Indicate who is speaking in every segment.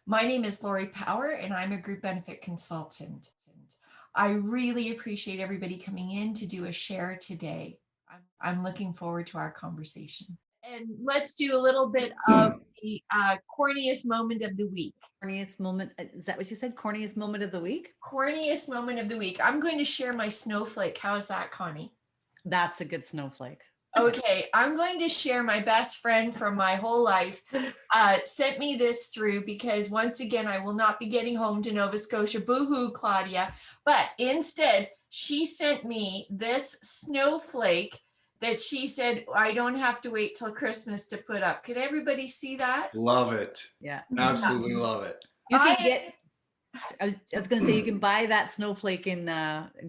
Speaker 1: My name is Lori Power, and I'm a group benefit consultant. I really appreciate everybody coming in to do a share today. I'm looking forward to our conversation. And let's do a little bit of the corniest moment of the week.
Speaker 2: Corniest moment, is that what you said? Corniest moment of the week?
Speaker 1: Corniest moment of the week. I'm going to share my snowflake. How's that, Connie?
Speaker 2: That's a good snowflake.
Speaker 1: Okay, I'm going to share my best friend from my whole life sent me this through because once again, I will not be getting home to Nova Scotia. Boo-hoo, Claudia. But instead, she sent me this snowflake that she said, I don't have to wait till Christmas to put up. Could everybody see that?
Speaker 3: Love it.
Speaker 2: Yeah.
Speaker 3: Absolutely love it.
Speaker 2: You can get, I was going to say, you can buy that snowflake in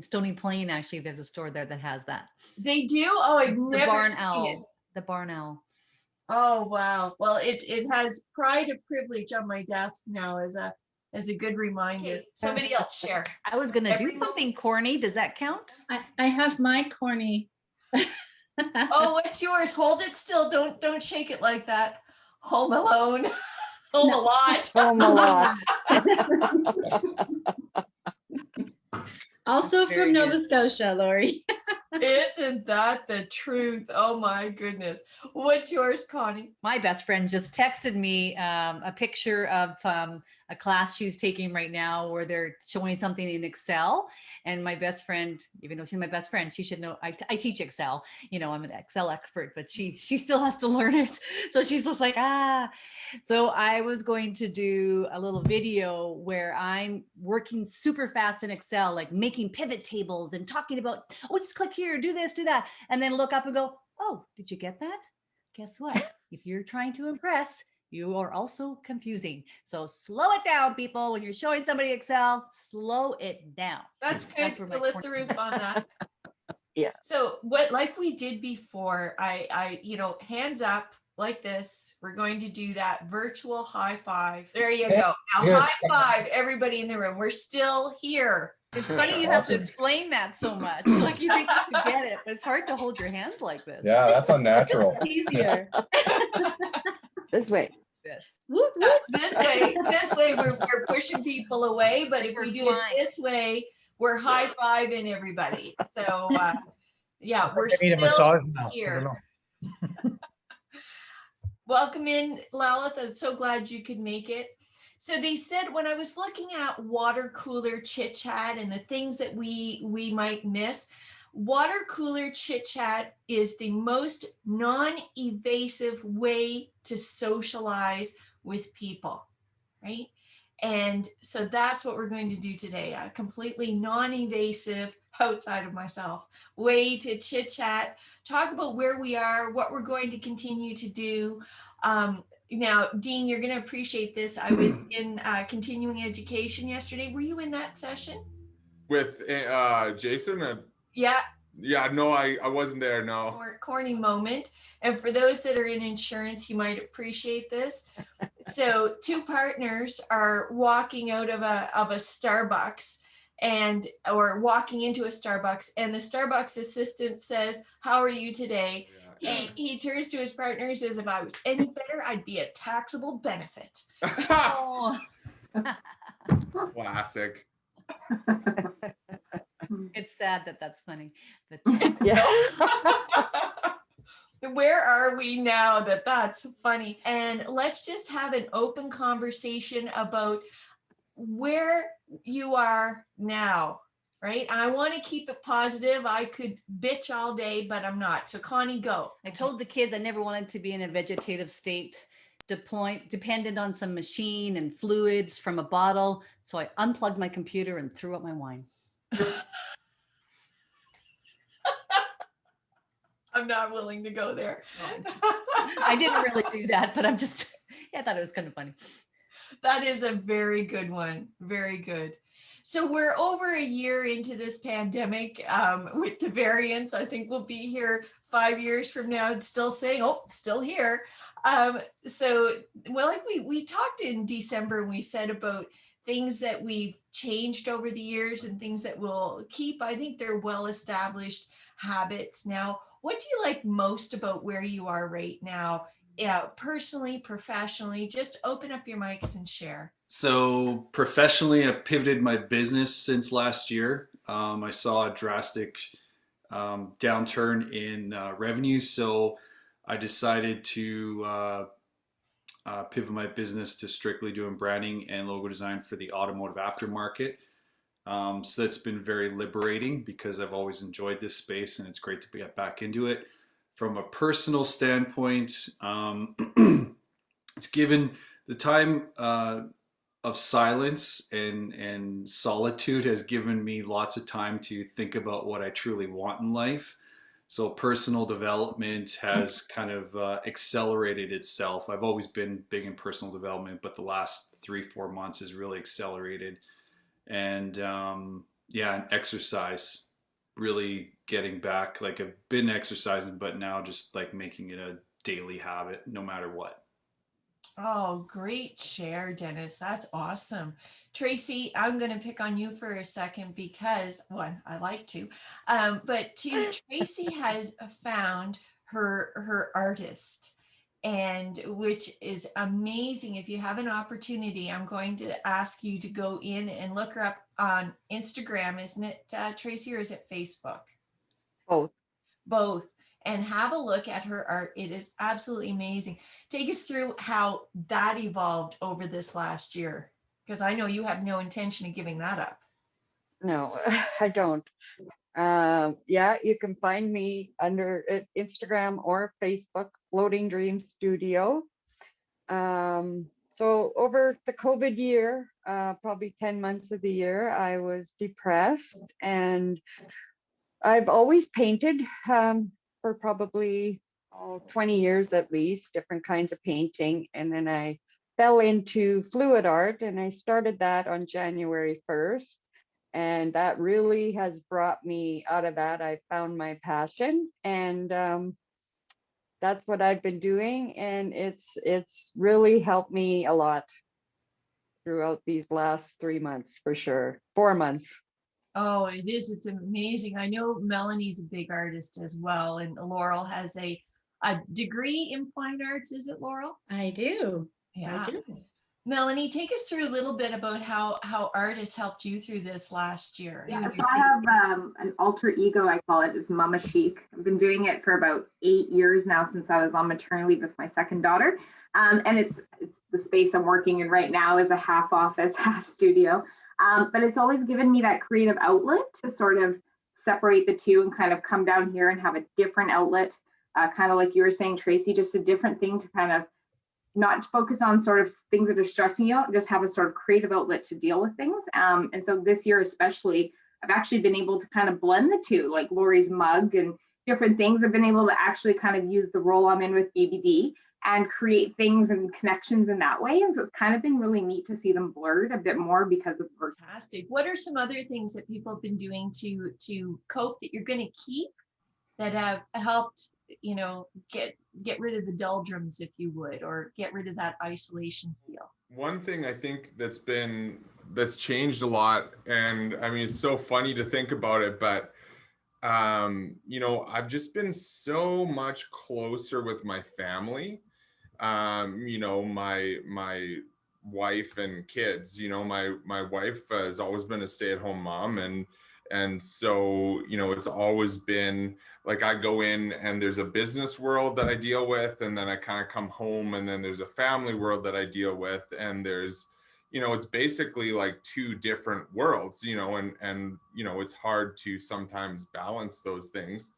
Speaker 2: Stony Plain. Actually, there's a store there that has that.
Speaker 1: They do? Oh, I've never
Speaker 2: Barn
Speaker 1: seen
Speaker 2: Owl.
Speaker 1: it.
Speaker 2: The Barn Owl.
Speaker 1: Oh, wow. Well, it has pride of privilege on my desk now as a good reminder. Okay, somebody else share.
Speaker 2: I was going to do something corny. Does that count?
Speaker 4: I have my corny.
Speaker 1: Oh, what's yours? Hold it still. Don't shake it like that. Home Alone. Home a lot.
Speaker 5: Home a lot.
Speaker 4: Also from Nova Scotia, Lori.
Speaker 1: Isn't that the truth? Oh my goodness. What's yours, Connie?
Speaker 2: My best friend just texted me a picture of a class she's taking right now where they're showing something in Excel. And my best friend, even though she's my best friend, she should know I teach Excel. You know, I'm an Excel expert, but she still has to learn it. So she's just like, So I was going to do a little video where I'm working super fast in Excel, like making pivot tables and talking about, oh, just click here, do this, do that. And then look up and go, oh, did you get that? Guess what? If you're trying to impress, you are also confusing. So slow it down, people. When you're showing somebody Excel, slow it down.
Speaker 1: That's good to lift the roof on that.
Speaker 5: Yeah.
Speaker 1: So like we did before, I hands up like this. We're going to do that virtual high five. There you go. Now high five, everybody in the room. We're still here.
Speaker 2: It's funny you have to explain that so much. Like you think you should get it, but it's hard to hold your hands like this.
Speaker 6: Yeah, that's unnatural.
Speaker 4: It's easier.
Speaker 5: This way.
Speaker 1: This way we're pushing people away, but if we do it this way, we're high-fiving everybody. So yeah, we're still here. Welcome in, Lalith. I'm so glad you could make it. So they said when I was looking at water cooler chit chat and the things that we might miss, water cooler chit chat is the most non-evasive way to socialize with people, right? And so that's what we're going to do today, a completely non-invasive, outside of myself, way to chit chat, talk about where we are, what we're going to continue to do. Now, Dean, you're going to appreciate this. I was in continuing education yesterday. Were you in that session?
Speaker 7: With Jason?
Speaker 1: Yeah.
Speaker 7: Yeah, no, I wasn't there, no.
Speaker 1: Corny moment. And for those that are in insurance, you might appreciate this. So two partners are walking out of a Starbucks or walking into a Starbucks, and the Starbucks assistant says, "How are you today?" Yeah. He turns to his partner and says, "If I was any better, I'd be a taxable benefit."
Speaker 2: Oh.
Speaker 7: Classic.
Speaker 2: It's sad that that's funny. But
Speaker 5: Yeah.
Speaker 1: Where are we now that that's funny? And let's just have an open conversation about where you are now, right? I want to keep it positive. I could bitch all day, but I'm not. So Connie, go.
Speaker 2: I told the kids I never wanted to be in a vegetative state, dependent on some machine and fluids from a bottle. So I unplugged my computer and threw out my wine.
Speaker 1: I'm not willing to go there.
Speaker 2: I didn't really do that, but I thought it was kind of funny.
Speaker 1: That is a very good one. Very good. So we're over a year into this pandemic with the variants. I think we'll be here 5 years from now still saying, oh, still here. Like we talked in December and we said about things that we've changed over the years and things that we'll keep. I think they're well-established habits now. What do you like most about where you are right now personally, professionally? Just open up your mics and share.
Speaker 3: So professionally, I pivoted my business since last year. I saw a drastic downturn in revenue, so I decided to pivot my business to strictly doing branding and logo design for the automotive aftermarket. So that's been very liberating because I've always enjoyed this space and it's great to get back into it. From a personal standpoint, it's given the time of silence and solitude has given me lots of time to think about what I truly want in life. So personal development has kind of accelerated itself. I've always been big in personal development, but the last 3-4 months has really accelerated. And yeah, and exercise, really getting back. Like I've been exercising, but now just like making it a daily habit, no matter what.
Speaker 1: Oh, great share, Dennis. That's awesome. Tracy, I'm going to pick on you for a second because, one, I like to, but two, Tracy has found her artist, and which is amazing. If you have an opportunity, I'm going to ask you to go in and look her up on Instagram, isn't it, Tracy, or is it Facebook?
Speaker 5: Both.
Speaker 1: Both. And have a look at her art. It is absolutely amazing. Take us through how that evolved over this last year, because I know you have no intention of giving that up.
Speaker 5: No, I don't. Yeah, you can find me under Instagram or Facebook, Floating Dream Studio. So over the COVID year, probably 10 months of the year, I was depressed, and I've always painted for probably 20 years at least, different kinds of painting. And then I fell into fluid art, and I started that on January 1st. And that really has brought me out of that. I found my passion, and that's what I've been doing. And it's really helped me a lot throughout these last 3 months, for sure. 4 months.
Speaker 1: Oh, it is. It's amazing. I know Melanie's a big artist as well. And Laurel has a degree in fine arts. Is it, Laurel?
Speaker 4: I do.
Speaker 1: Yeah.
Speaker 4: I do.
Speaker 1: Melanie, take us through a little bit about how art has helped you through this last year.
Speaker 6: Yeah, so I have an alter ego, I call it, is Mama Chic. I've been doing it for about 8 years now, since I was on maternity leave with my second daughter. And it's the space I'm working in right now is a half office, half studio. But it's always given me that creative outlet to sort of separate the two and kind of come down here and have a different outlet, kind of like you were saying, Tracy, just a different thing to kind of not focus on sort of things that are stressing you out, just have a sort of creative outlet to deal with things. And so this year especially, I've actually been able to kind of blend the two, like Lori's mug and different things. I've been able to actually kind of use the role I'm in with BBD and create things and connections in that way. And so it's kind of been really neat to see them blurred a bit more because of work.
Speaker 1: Fantastic. What are some other things that people have been doing to cope that you're going to keep that have helped, you know, get rid of the doldrums, if you would, or get rid of that isolation feel?
Speaker 7: One thing I think that's changed a lot, and I mean, it's so funny to think about it, but you know, I've just been so much closer with my family. You know, my wife and kids, you know, my wife has always been a stay-at-home mom, and so, you know, it's always been like I go in and there's a business world that I deal with, and then I kind of come home, and then there's a family world that I deal with, and there's, you know, it's basically like two different worlds, you know, and you know, it's hard to sometimes balance those things.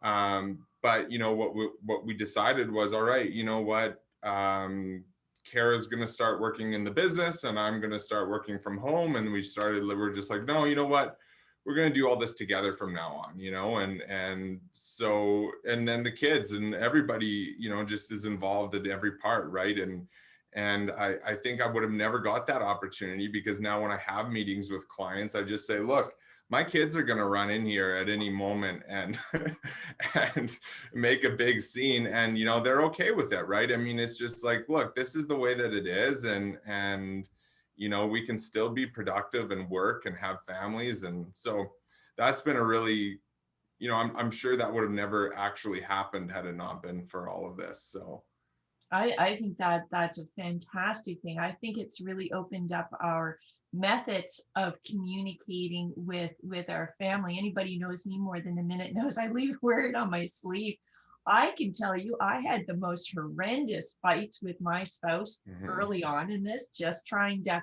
Speaker 7: But you know, what we decided was, all right, you know what, Kara's going to start working in the business and I'm going to start working from home. And we're just like, no, you know what, we're going to do all this together from now on, you know, and so, and then the kids and everybody, you know, just is involved in every part. Right. And I think I would have never got that opportunity, because now when I have meetings with clients, I just say, look, my kids are going to run in here at any moment and and make a big scene, and you know, they're okay with it, right? I mean, it's just like, look, this is the way that it is, and you know, we can still be productive and work and have families. And so that's been a really, you know, I'm sure that would have never actually happened had it not been for all of this. So
Speaker 1: I think that that's a fantastic thing. I think it's really opened up our methods of communicating with our family. Anybody who knows me more than a minute knows I wear it on my sleeve. I can tell you I had the most horrendous fights with my spouse early on in this, just trying to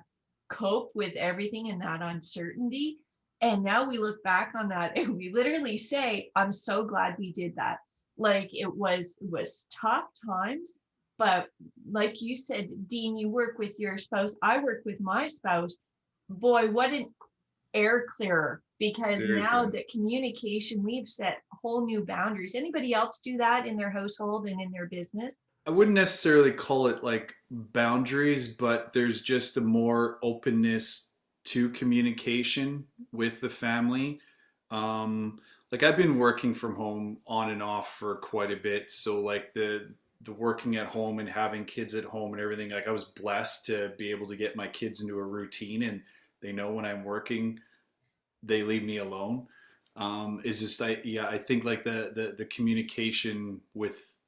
Speaker 1: cope with everything and that uncertainty. And now we look back on that and we literally say, I'm so glad we did that. Like it was tough times, but like you said, Dean, you work with your spouse. I work with my spouse. Boy, what an air clearer, because now
Speaker 7: Seriously.
Speaker 1: the communication, we've set whole new boundaries. Anybody else do that in their household and in their business?
Speaker 3: I wouldn't necessarily call it like boundaries, but there's just a more openness to communication with the family. Like I've been working from home on and off for quite a bit, so like the working at home and having kids at home and everything, like I was blessed to be able to get my kids into a routine, and they know when I'm working, they leave me alone. Is just I think like the communication with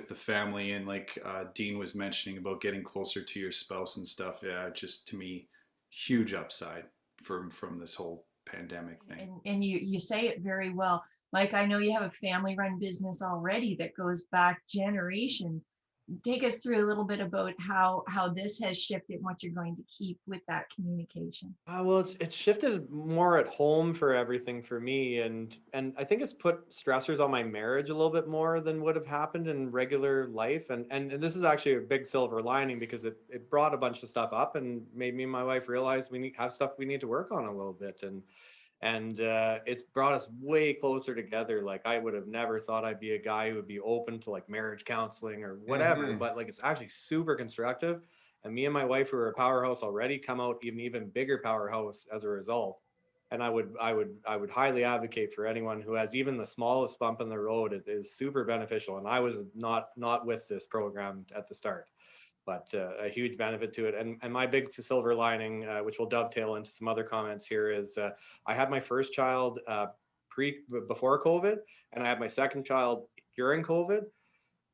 Speaker 3: the family, and like Dean was mentioning about getting closer to your spouse and stuff. Yeah, just to me, huge upside from this whole pandemic thing.
Speaker 1: And you say it very well. Like I know you have a family run business already that goes back generations. Take us through a little bit about how this has shifted and what you're going to keep with that communication.
Speaker 8: Well, it's shifted more at home for everything for me, and I think it's put stressors on my marriage a little bit more than would have happened in regular life. And this is actually a big silver lining, because it brought a bunch of stuff up and made me and my wife realize we have stuff we need to work on a little bit. And it's brought us way closer together. Like I would have never thought I'd be a guy who would be open to like marriage counseling or whatever, but like it's actually super constructive. And me and my wife, who are a powerhouse already, come out even bigger powerhouse as a result. And I would highly advocate for anyone who has even the smallest bump in the road. It is super beneficial. And I was not with this program at the start, but a huge benefit to it. And my big silver lining, which will dovetail into some other comments here, is I had my first child before COVID, and I had my second child during COVID.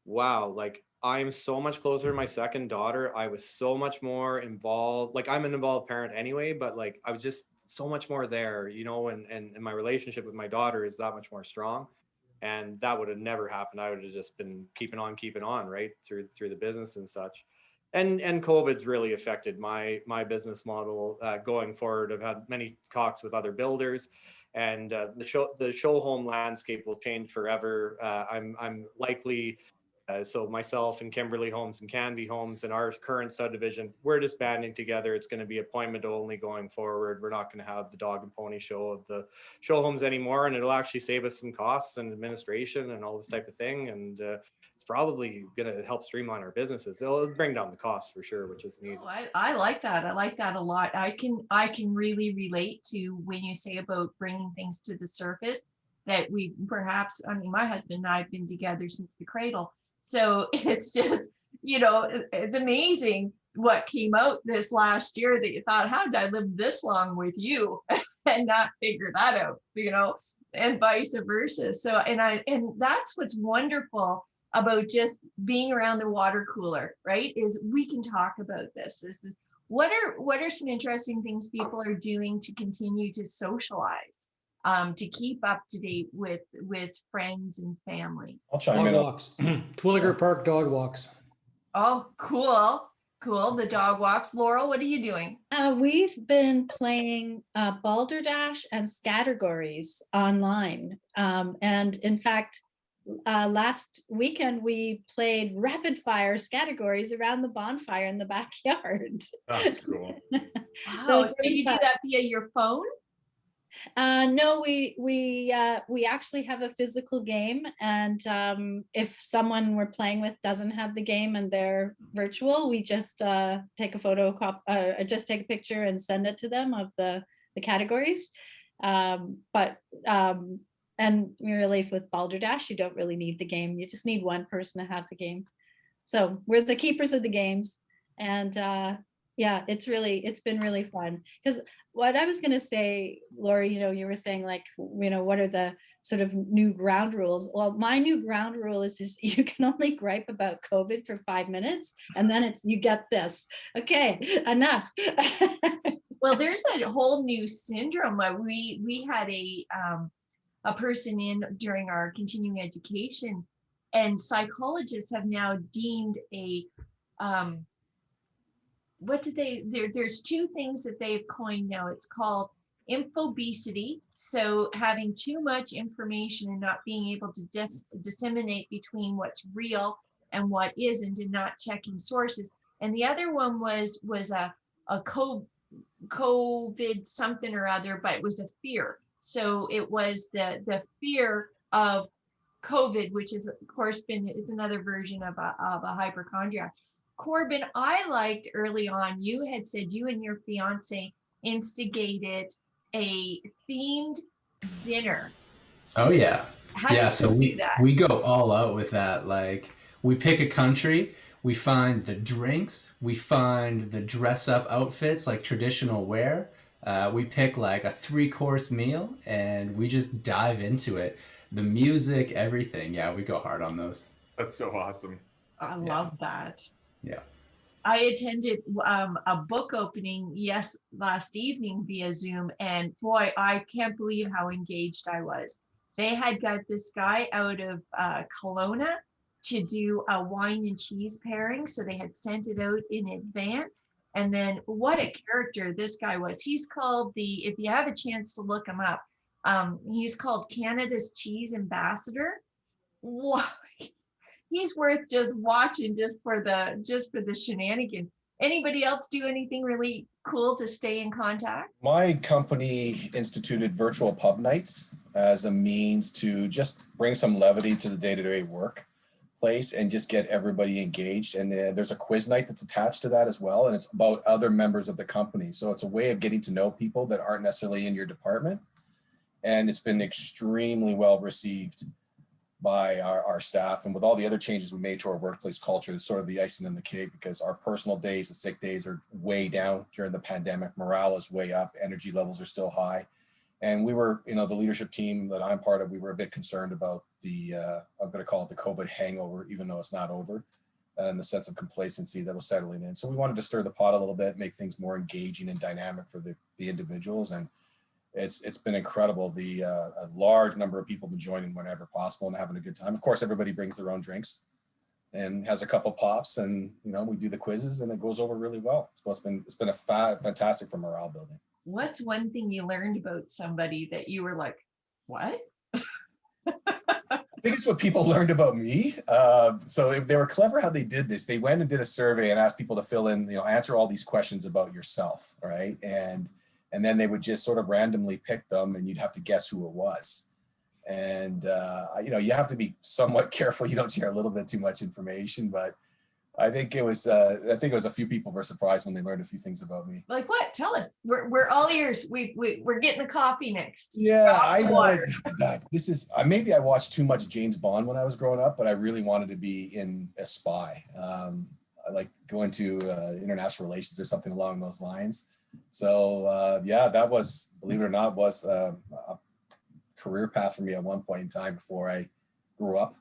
Speaker 8: Wow, like I'm so much closer to my second daughter. I was so much more involved. Like I'm an involved parent anyway, but like I was just so much more there, and my relationship with my daughter is that much more strong. And that would have never happened. I would have just been keeping on, right, through the business and such. And COVID's really affected my business model going forward. I've had many talks with other builders, and the show home landscape will change forever. I'm likely. So myself and Kimberly Homes and Canby Homes and our current subdivision, we're just banding together. It's going to be appointment only going forward. We're not going to have the dog and pony show of the show homes anymore, and it'll actually save us some costs and administration and all this type of thing. And it's probably going to help streamline our businesses. It'll bring down the cost for sure, which is needed.
Speaker 1: Oh, I like that. I like that a lot. I can really relate to when you say about bringing things to the surface that we perhaps, I mean, my husband and I have been together since the cradle. So it's just, it's amazing what came out this last year that you thought, how did I live this long with you and not figure that out, and vice versa. So, and that's what's wonderful about just being around the water cooler, right? Is we can talk about this. What are some interesting things people are doing to continue to socialize? To keep up to date with friends and family.
Speaker 9: I'll chime
Speaker 10: Dog
Speaker 9: in.
Speaker 10: walks. Twilliger Park dog walks.
Speaker 1: Oh, cool. The dog walks. Laurel, what are you doing?
Speaker 4: We've been playing Balderdash and Scattergories online. And in fact, last weekend we played rapid fire Scattergories around the bonfire in the backyard.
Speaker 7: That's cool.
Speaker 1: Wow. So you do that via your phone?
Speaker 4: No, we actually have a physical game, and if someone we're playing with doesn't have the game and they're virtual, we just take a picture and send it to them of the categories. And really with Balderdash, you don't really need the game. You just need one person to have the game. So we're the keepers of the games, and Yeah, it's been really fun. Because what I was going to say, Lori, you were saying like, what are the sort of new ground rules? Well, my new ground rule is just you can only gripe about COVID for 5 minutes, and then you get this. Okay, enough.
Speaker 1: Well, there's a whole new syndrome. We had a person in during our continuing education, and psychologists have now deemed there's two things that they've coined now. It's called infobesity, so having too much information and not being able to disseminate between what's real and what isn't, and not checking sources. And the other one was a COVID something or other, but it was a fear. So it was the fear of COVID, which is of course it's another version of a hypochondriac. Corbin, I liked early on, you had said you and your fiance instigated a themed dinner.
Speaker 9: Oh yeah.
Speaker 1: How
Speaker 9: Yeah,
Speaker 1: did
Speaker 9: so
Speaker 1: you do
Speaker 9: we
Speaker 1: that?
Speaker 9: we go all out with that. Like we pick a country, we find the drinks, we find the dress up outfits like traditional wear. We pick like a 3-course meal and we just dive into it. The music, everything. Yeah, we go hard on those.
Speaker 7: That's so awesome.
Speaker 1: I love that.
Speaker 9: Yeah.
Speaker 1: I attended a book opening last evening via Zoom, and boy, I can't believe how engaged I was. They had got this guy out of Kelowna to do a wine and cheese pairing, so they had sent it out in advance. And then what a character this guy was. He's called if you have a chance to look him up, he's called Canada's Cheese Ambassador. Wow. He's worth just watching just for the shenanigans. Anybody else do anything really cool to stay in contact?
Speaker 11: My company instituted virtual pub nights as a means to just bring some levity to the day-to-day workplace and just get everybody engaged. And there's a quiz night that's attached to that as well. And it's about other members of the company. So it's a way of getting to know people that aren't necessarily in your department. And it's been extremely well received by our staff. And with all the other changes we made to our workplace culture, it's sort of the icing on the cake, because our personal days, the sick days, are way down during the pandemic. Morale is way up. Energy levels are still high. And we were, the leadership team that I'm part of, we were a bit concerned about I'm going to call it the COVID hangover, even though it's not over, and the sense of complacency that was settling in. So we wanted to stir the pot a little bit, make things more engaging and dynamic for the individuals. And it's been incredible. A large number of people have been joining whenever possible and having a good time. Of course, everybody brings their own drinks and has a couple pops, and we do the quizzes, and it goes over really well. So it's been fantastic for morale building.
Speaker 1: What's one thing you learned about somebody that you were like, what?
Speaker 11: I think it's what people learned about me. So they were clever how they did this. They went and did a survey and asked people to fill in, answer all these questions about yourself, right? And then they would just sort of randomly pick them, and you'd have to guess who it was. And you have to be somewhat careful you don't share a little bit too much information, but I think it was a few people were surprised when they learned a few things about me.
Speaker 1: Like what? Tell us. We're all ears. We're getting the coffee next.
Speaker 11: Yeah, I wanted that. Maybe I watched too much James Bond when I was growing up, but I really wanted to be in a spy. I like going to international relations or something along those lines. So that was, believe it or not, was a career path for me at one point in time before I grew up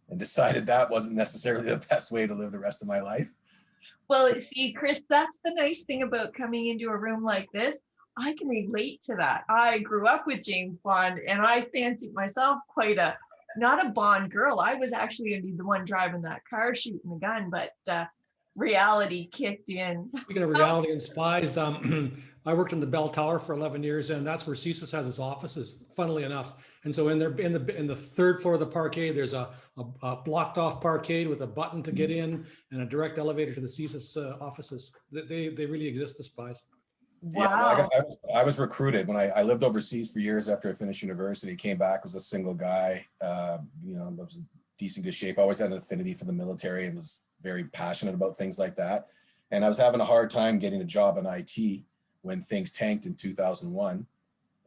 Speaker 11: and decided that wasn't necessarily the best way to live the rest of my life.
Speaker 1: Well, see, Chris, that's the nice thing about coming into a room like this. I can relate to that. I grew up with James Bond, and I fancied myself not a Bond girl. I was actually going to be the one driving that car, shooting the gun, but reality kicked in.
Speaker 10: Speaking of reality and spies, I worked in the Bell Tower for 11 years, and that's where CSIS has its offices, funnily enough. And so in the third floor of the parkade, there's a blocked off parkade with a button to get in and a direct elevator to the CSIS offices. They really exist, the spies.
Speaker 1: Wow.
Speaker 11: Yeah, I was recruited when I lived overseas for years after I finished university, came back, was a single guy, was in decent good shape. I always had an affinity for the military and was very passionate about things like that. And I was having a hard time getting a job in IT when things tanked in 2001.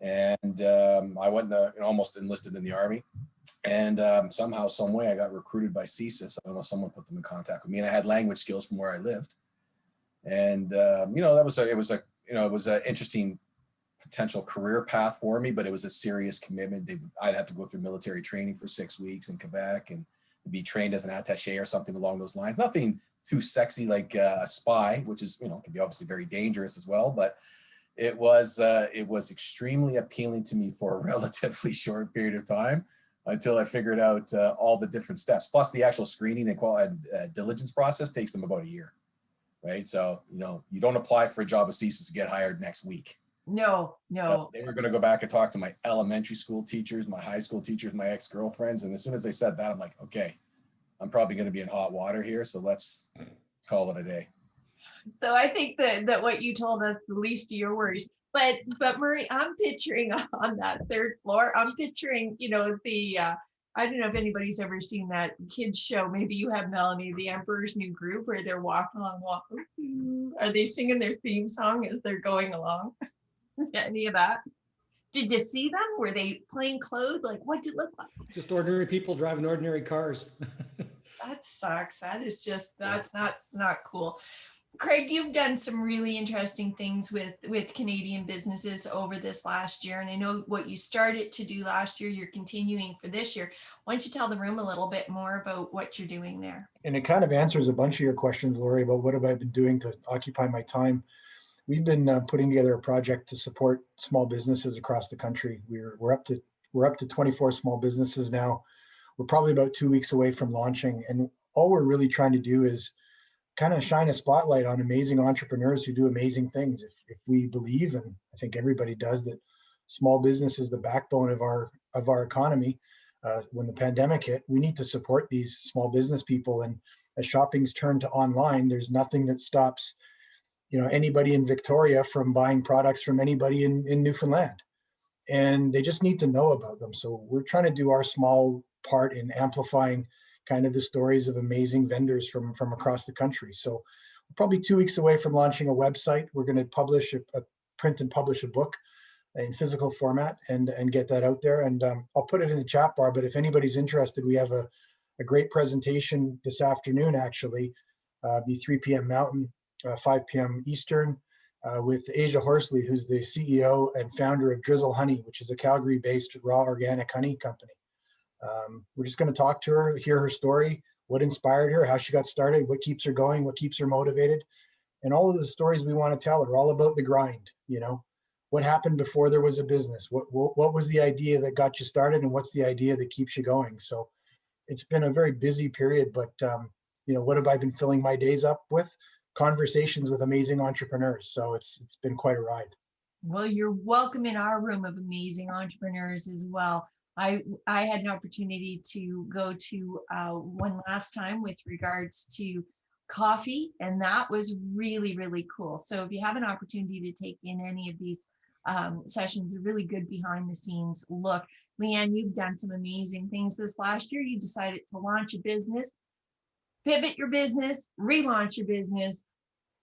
Speaker 11: And I went and almost enlisted in the Army. And somehow, some way, I got recruited by CSIS. I don't know, someone put them in contact with me, and I had language skills from where I lived. And that was it was an interesting potential career path for me, but it was a serious commitment. I'd have to go through military training for 6 weeks in Quebec and be trained as an attaché or something along those lines. Nothing too sexy like a spy, which is, can be obviously very dangerous as well, but it was extremely appealing to me for a relatively short period of time until I figured out all the different steps. Plus the actual screening and diligence process takes them about a year, right? So, you don't apply for a job with CSIS to get hired next week.
Speaker 1: No.
Speaker 11: They were going to go back and talk to my elementary school teachers, my high school teachers, my ex-girlfriends. And as soon as they said that, I'm like, okay, I'm probably going to be in hot water here. So let's call it a day.
Speaker 1: So I think that what you told us, the least of your worries. But Murray, I'm picturing on that third floor, I'm picturing, I don't know if anybody's ever seen that kids show. Maybe you have, Melanie, The Emperor's New Groove, where they're walking along. Are they singing their theme song as they're going along? Any of that? Did you see them? Were they plain clothes? Like, what did it look like?
Speaker 10: Just ordinary people driving ordinary cars.
Speaker 1: That sucks. That's not cool. Craig, you've done some really interesting things with Canadian businesses over this last year. And I know what you started to do last year, you're continuing for this year. Why don't you tell the room a little bit more about what you're doing there?
Speaker 12: And it kind of answers a bunch of your questions, Lori, about what have I been doing to occupy my time. We've been putting together a project to support small businesses across the country. We're up to 24 small businesses now. We're probably about 2 weeks away from launching. And all we're really trying to do is kind of shine a spotlight on amazing entrepreneurs who do amazing things. If we believe, and I think everybody does, that small business is the backbone of our economy. When the pandemic hit, we need to support these small business people. And as shopping's turned to online, there's nothing that stops anybody in Victoria from buying products from anybody in Newfoundland. And they just need to know about them. So we're trying to do our small part in amplifying kind of the stories of amazing vendors from across the country. So we're probably 2 weeks away from launching a website. We're going to print and publish a book in physical format and get that out there. And I'll put it in the chat bar, but if anybody's interested, we have a great presentation this afternoon, actually, be 3 p.m. Mountain, 5 p.m. Eastern, with Asia Horsley, who's the CEO and founder of Drizzle Honey, which is a Calgary-based raw organic honey company. We're just going to talk to her, hear her story, what inspired her, how she got started, what keeps her going, what keeps her motivated. And all of the stories we want to tell are all about the grind. What happened before there was a business? What was the idea that got you started, and what's the idea that keeps you going? So it's been a very busy period, but what have I been filling my days up with? Conversations with amazing entrepreneurs. So it's been quite a ride.
Speaker 1: Well, you're welcome in our room of amazing entrepreneurs as well. I had an opportunity to go to one last time with regards to coffee, and that was really, really cool. So if you have an opportunity to take in any of these sessions, a really good behind the scenes look. Leanne, you've done some amazing things this last year. You decided to launch a business, pivot your business, relaunch your business.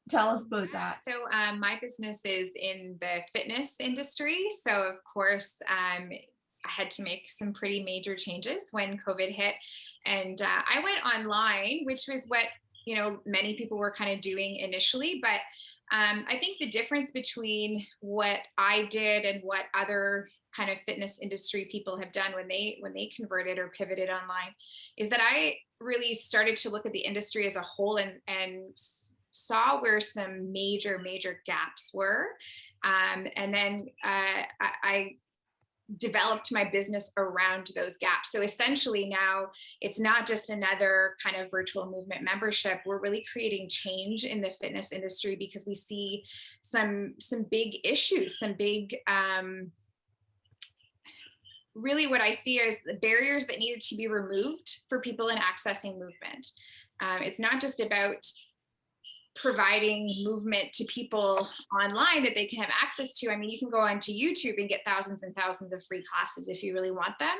Speaker 1: Tell us about that.
Speaker 13: So my business is in the fitness industry. So of course, I had to make some pretty major changes when COVID hit. And I went online, which was what, many people were kind of doing initially. But I think the difference between what I did and what other kind of fitness industry people have done when they converted or pivoted online is that I really started to look at the industry as a whole and saw where some major gaps were. And then I developed my business around those gaps. So essentially now it's not just another kind of virtual movement membership. We're really creating change in the fitness industry because we see some big issues, some big, really what I see is the barriers that needed to be removed for people in accessing movement. It's not just about providing movement to people online that they can have access to. I mean, you can go onto YouTube and get thousands and thousands of free classes if you really want them.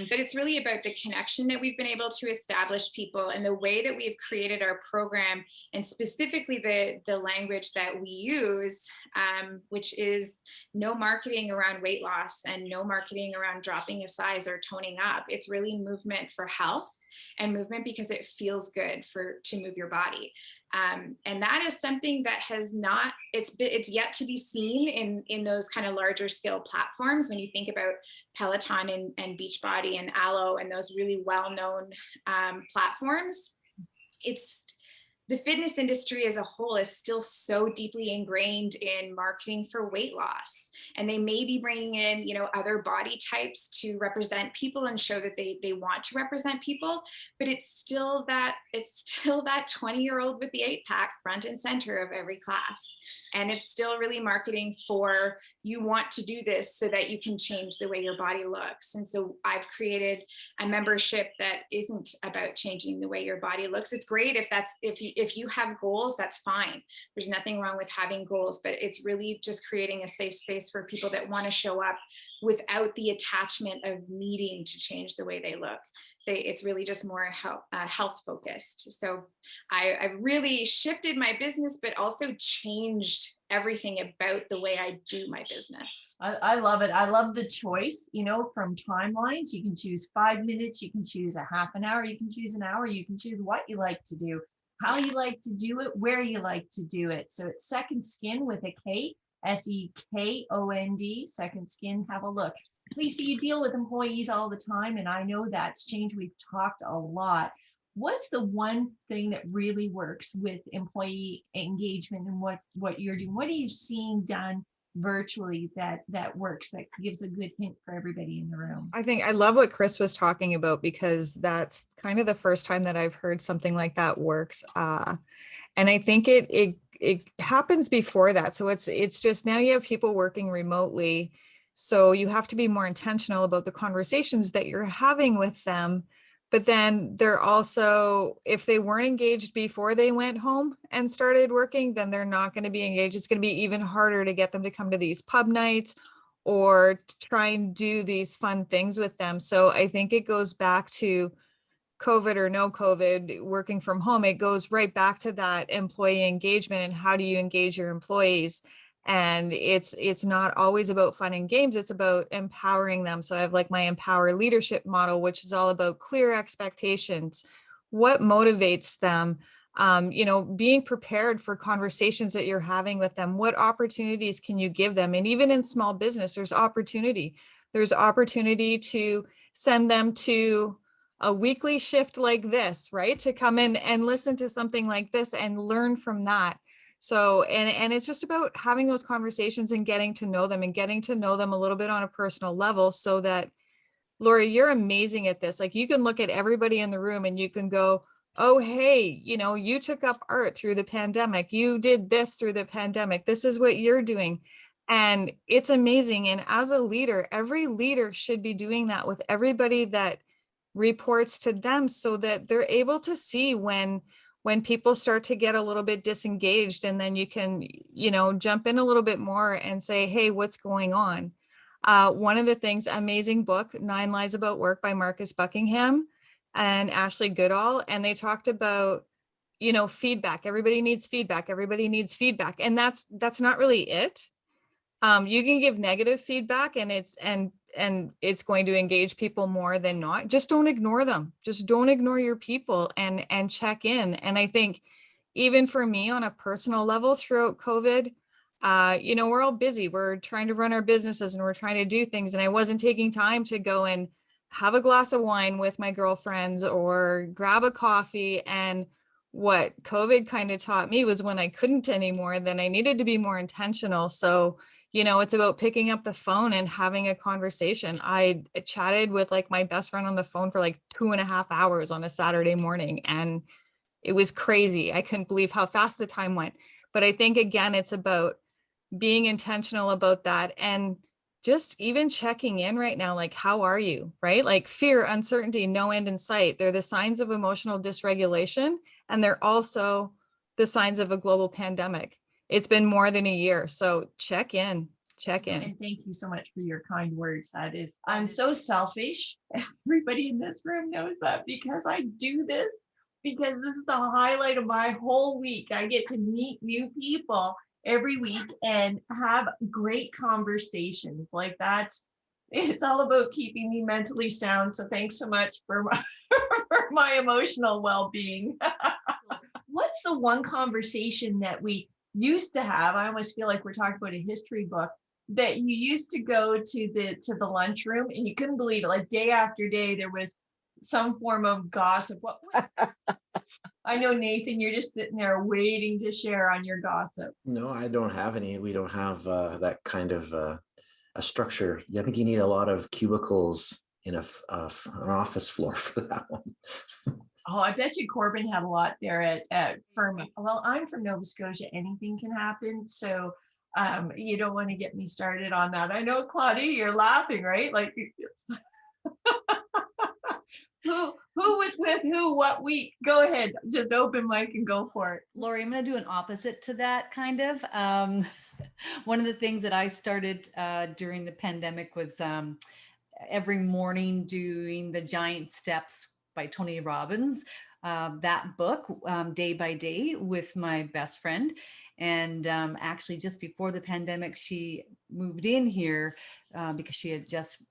Speaker 13: But it's really about the connection that we've been able to establish people and the way that we've created our program, and specifically the language that we use, which is no marketing around weight loss and no marketing around dropping a size or toning up. It's really movement for health and movement because it feels good to move your body. And that is something that has not, it's yet to be seen in those kind of larger scale platforms. When you think about Peloton and Beachbody and Alo and those really well-known platforms, it's, the fitness industry as a whole is still so deeply ingrained in marketing for weight loss. And they may be bringing in, you know, other body types to represent people and show that they want to represent people, but it's still that 20-year-old with the 8-pack front and center of every class. And it's still really marketing for, you want to do this so that you can change the way your body looks. And so I've created a membership that isn't about changing the way your body looks. It's great if you have goals, that's fine. There's nothing wrong with having goals, but it's really just creating a safe space for people that want to show up without the attachment of needing to change the way they look. It's really just more health focused. So I really shifted my business, but also changed everything about the way I do my business.
Speaker 1: I love it. I love the choice, you know, from timelines. You can choose 5 minutes, you can choose a half an hour, you can choose an hour, you can choose what you like to do, how you like to do it, where you like to do it. So it's Second Skin with a K, SEKOND, Second Skin. Have a look. Lisa, you deal with employees all the time, and I know that's changed. We've talked a lot. What's the one thing that really works with employee engagement and what you're doing? What are you seeing done virtually that works, that gives a good hint for everybody in the room?
Speaker 14: I think I love what Chris was talking about, because that's kind of the first time that I've heard something like that works. And I think it happens before that. So it's just now you have people working remotely. So you have to be more intentional about the conversations that you're having with them. But then they're also, if they weren't engaged before they went home and started working, then they're not going to be engaged. It's going to be even harder to get them to come to these pub nights or try and do these fun things with them. So I think it goes back to COVID or no COVID, working from home. It goes right back to that employee engagement and how do you engage your employees? And it's not always about fun and games, it's about empowering them. So I have like my Empower Leadership model, which is all about clear expectations, what motivates them, you know, being prepared for conversations that you're having with them, what opportunities can you give them? And even in small business, there's opportunity to send them to a weekly shift like this, right? To come in and listen to something like this and learn from that. So, and it's just about having those conversations and getting to know them a little bit on a personal level, so that, Lori, you're amazing at this. Like, you can look at everybody in the room and you can go, oh, hey, you know, you took up art through the pandemic. You did this through the pandemic. This is what you're doing. And it's amazing. And as a leader, every leader should be doing that with everybody that reports to them, so that they're able to see when people start to get a little bit disengaged, and then you can, you know, jump in a little bit more and say, hey, what's going on? One of the things, amazing book, 9 Lies About Work by Marcus Buckingham and Ashley Goodall. And they talked about, you know, feedback. Everybody needs feedback. And that's not really it. You can give negative feedback and it's going to engage people more than not. Just don't ignore them. Just don't ignore your people and check in. And I think even for me on a personal level throughout COVID, you know, we're all busy. We're trying to run our businesses and we're trying to do things. And I wasn't taking time to go and have a glass of wine with my girlfriends or grab a coffee. And what COVID kind of taught me was when I couldn't anymore, then I needed to be more intentional. So, you know, it's about picking up the phone and having a conversation. I chatted with like my best friend on the phone for like 2.5 hours on a Saturday morning, and it was crazy. I couldn't believe how fast the time went. But I think, again, it's about being intentional about that and just even checking in right now, like, how are you, right? Like fear, uncertainty, no end in sight. They're the signs of emotional dysregulation, and they're also the signs of a global pandemic. It's been more than a year. So check in.
Speaker 1: And thank you so much for your kind words. I'm so selfish. Everybody in this room knows that, because I do this, because this is the highlight of my whole week. I get to meet new people every week and have great conversations like that. It's all about keeping me mentally sound. So thanks so much for my emotional well-being. What's what's the one conversation that we used to have? I almost feel like we're talking about a history book, that you used to go to the lunchroom and you couldn't believe it. Like day after day, there was some form of gossip. What I know, Nathan, you're just sitting there waiting to share on your gossip.
Speaker 15: No, I don't have any. We don't have that kind of a structure. I think you need a lot of cubicles in an office floor for that one.
Speaker 1: Oh, I bet you Corbin had a lot there at Firma. Well, I'm from Nova Scotia. Anything can happen. So you don't want to get me started on that. I know, Claudia, you're laughing, right? Like, who was with who what week? Go ahead, just open mic and go for it.
Speaker 2: Lori, I'm going to do an opposite to that kind of. One of the things that I started during the pandemic was every morning doing the Giant Steps by Tony Robbins, that book, day by day, with my best friend. And actually just before the pandemic, she moved in here because she had just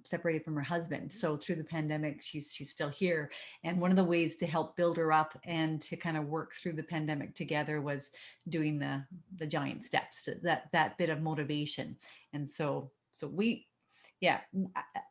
Speaker 2: separated from her husband. So through the pandemic, she's still here. And one of the ways to help build her up and to kind of work through the pandemic together was doing the Giant Steps, that bit of motivation. And so we, yeah,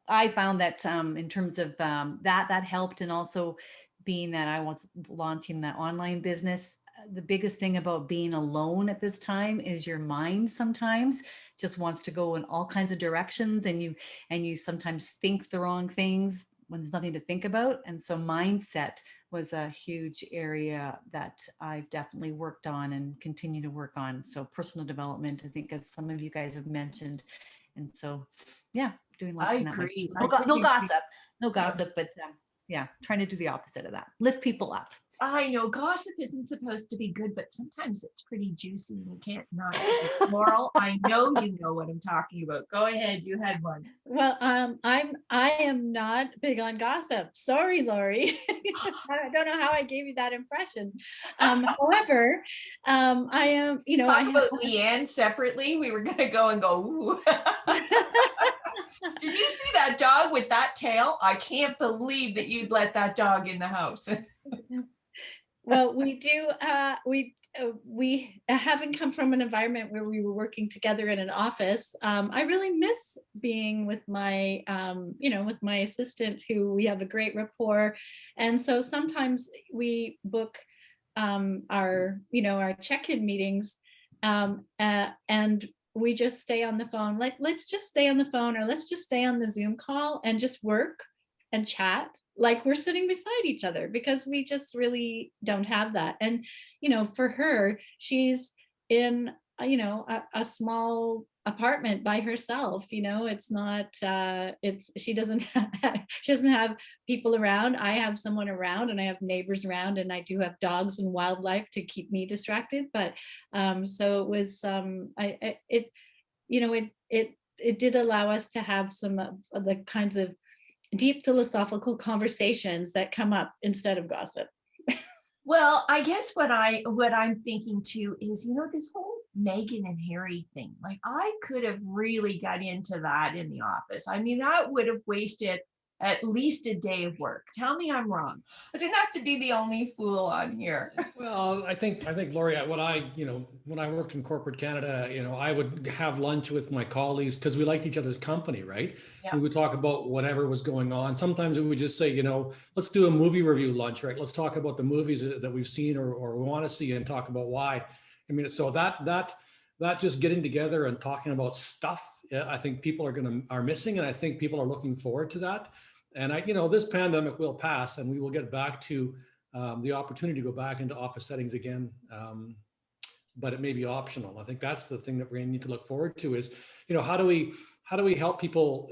Speaker 2: I found that in terms of that helped. And also being that I was launching the online business, the biggest thing about being alone at this time is your mind sometimes just wants to go in all kinds of directions, and you sometimes think the wrong things when there's nothing to think about. And so mindset was a huge area that I've definitely worked on and continue to work on. So personal development, I think, as some of you guys have mentioned. And so, yeah, doing lots of that.
Speaker 1: Agree.
Speaker 2: No gossip, but yeah, trying to do the opposite of that. Lift people up.
Speaker 1: I know gossip isn't supposed to be good, but sometimes it's pretty juicy and you can't not. Laurel, I know you know what I'm talking about. Go ahead, you had one.
Speaker 4: Well, I am not big on gossip. Sorry, Lori. I don't know how I gave you that impression. However, I am,
Speaker 1: Talk about Leanne separately. We were gonna go and go, ooh. Did you see that dog with that tail? I can't believe that you'd let that dog in the house.
Speaker 4: Well, we do. We haven't come from an environment where we were working together in an office. I really miss being with my, with my assistant, who we have a great rapport. And so sometimes we book our check-in meetings, and we just stay on the phone. Like, let's just stay on the phone, or let's just stay on the Zoom call and just work and chat like we're sitting beside each other, because we just really don't have that. And, for her, she's in, a small apartment by herself. It's not, she doesn't have people around. I have someone around, and I have neighbors around, and I do have dogs and wildlife to keep me distracted. But, so it was, it did allow us to have some of the kinds of deep philosophical conversations that come up instead of gossip.
Speaker 1: Well, I guess what I'm thinking too is, this whole Meghan and Harry thing, like I could have really got into that in the office. I mean, that would have wasted at least a day of work. Tell me I'm wrong. I didn't have to be the only fool on here.
Speaker 10: Well, I think Lori, when I worked in corporate Canada, I would have lunch with my colleagues because we liked each other's company, right? Yeah. We would talk about whatever was going on. Sometimes we would just say, let's do a movie review lunch, right? Let's talk about the movies that we've seen or we want to see and talk about why. I mean, so that just getting together and talking about stuff, I think people are missing, and I think people are looking forward to that. And this pandemic will pass, and we will get back to the opportunity to go back into office settings again, but it may be optional. I think that's the thing that we need to look forward to is, how do we help people,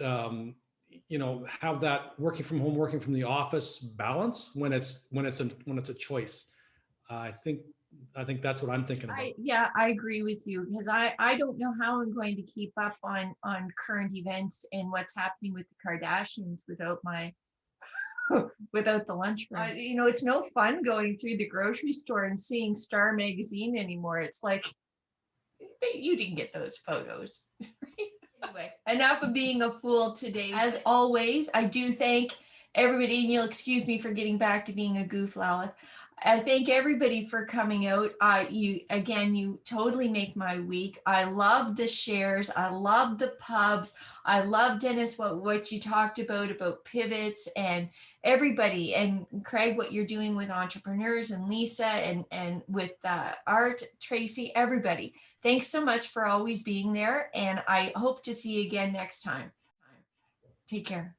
Speaker 10: have that working from home, working from the office balance when it's a choice. I think that's what I'm thinking about.
Speaker 1: I agree with you, because I don't know how I'm going to keep up on current events and what's happening with the Kardashians without the lunchroom. It's no fun going through the grocery store and seeing Star Magazine anymore. It's like, you didn't get those photos. Anyway, enough of being a fool today. As always, I do thank everybody, and you'll excuse me for getting back to being a goof, Lalith. I thank everybody for coming out. You totally make my week. I love the shares. I love the pubs. I love, Dennis, what you talked about pivots, and everybody, and Craig, what you're doing with entrepreneurs, and Lisa, and with Art, Tracy, everybody. Thanks so much for always being there. And I hope to see you again next time. Take care.